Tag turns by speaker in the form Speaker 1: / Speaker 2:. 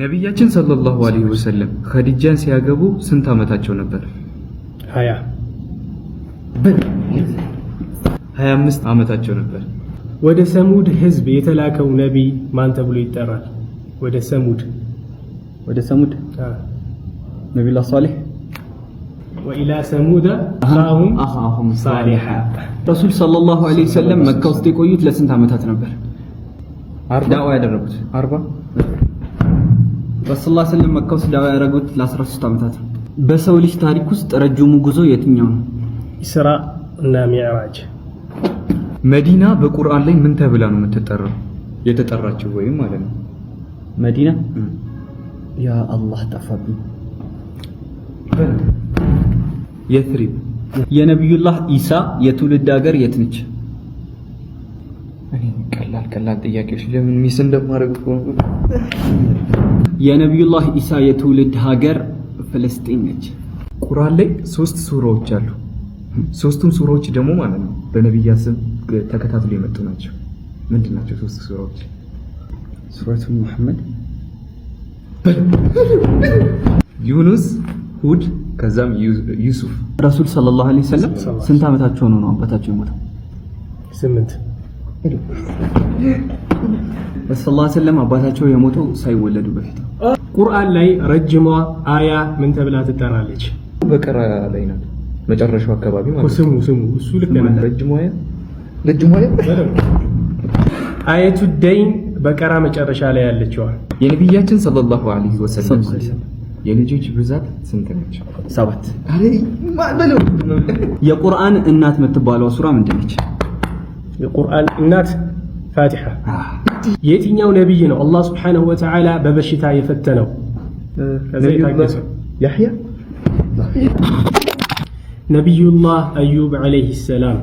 Speaker 1: ነብያችን ሰለላሁ ዐለይሂ ወሰለም ኸዲጃን ሲያገቡ ስንት ዓመታቸው ነበር? 25 ዓመታቸው ነበር።
Speaker 2: ወደ ሰሙድ ህዝብ የተላከው ነብይ ማን ተብሎ ይጠራል? ወደ ሰሙድ ነብዩላህ ሷሊህ ወኢላ ሰሙድ አኻሁም ሷሊሃ።
Speaker 1: ረሱል ሰለላሁ ዐለይሂ ወሰለም መካ ውስጥ የቆዩት ለስንት ዓመታት ነበር? ዳዋ ያደረጉት 40 ረሱላህ ሰለላሁ ዐለይሂ ወሰለም መካ ውስጥ ዳዋ ያደረጉት ለ13 ዓመታት ነው። በሰው ልጅ ታሪክ ውስጥ ረጅሙ ጉዞ የትኛው ነው?
Speaker 2: ኢስራ እና ሚዕራጅ።
Speaker 1: መዲና በቁርአን ላይ ምን ተብላ ነው የምትጠራው? የተጠራችው ወይም ማለት ነው መዲና ያ አላህ ጠፋብኝ። የትሪብ። የነብዩላህ ኢሳ የትውልድ ሀገር የት ነች? እኔ ቀላል ጥያቄዎች ለምን ሚስ እንደማደርግ እኮ ነው። የነብዩላህ ኢሳ የትውልድ ሀገር ፍልስጤም ነች። ቁርአን ላይ 3 ሱራዎች አሉ። ሶስቱም ሱራዎች ደግሞ ማለት ነው በነብያት ስም ተከታትለው የመጡ ናቸው። ምንድን ናቸው 3 ሱራዎች? ሱረቱ ሙሐመድ፣ ዩኑስ፣ ሁድ ከዛም ዩሱፍ። ረሱል ሰለላሁ ዐለይሂ ወሰለም ስንት ዓመታቸው ነው አባታቸው የሞተው?
Speaker 2: 8።
Speaker 1: ረሱል ሰለላሁ ዐለይሂ ወሰለም አባታቸው የሞተው ሳይወለዱ በፊት ነው።
Speaker 2: ቁርአን ላይ ረጅሟ አያ ምን ተብላ ትጠራለች?
Speaker 1: በቀራ ላይ ናት፣ መጨረሻው አካባቢ ማለት ነው።
Speaker 2: ስሙ እሱ ልክ ነው።
Speaker 1: ረጅሟ አያ
Speaker 2: አየቱ ደይን በቀራ መጨረሻ ላይ ያለችው
Speaker 1: የነብያችን ሰለላሁ ዐለይሂ ወሰለም የልጆች ብዛት ስንት ናቸው? 7። አሬ ማበለው። የቁርአን እናት የምትባለው ሱራ ምንድን ነች?
Speaker 2: የቁርአን እናት ፋቲሃ። የትኛው ነብይ ነው አላህ Subhanahu Wa Ta'ala በበሽታ የፈተነው? ያህያ። ነብዩላህ አዩብ አለይሂ ሰላም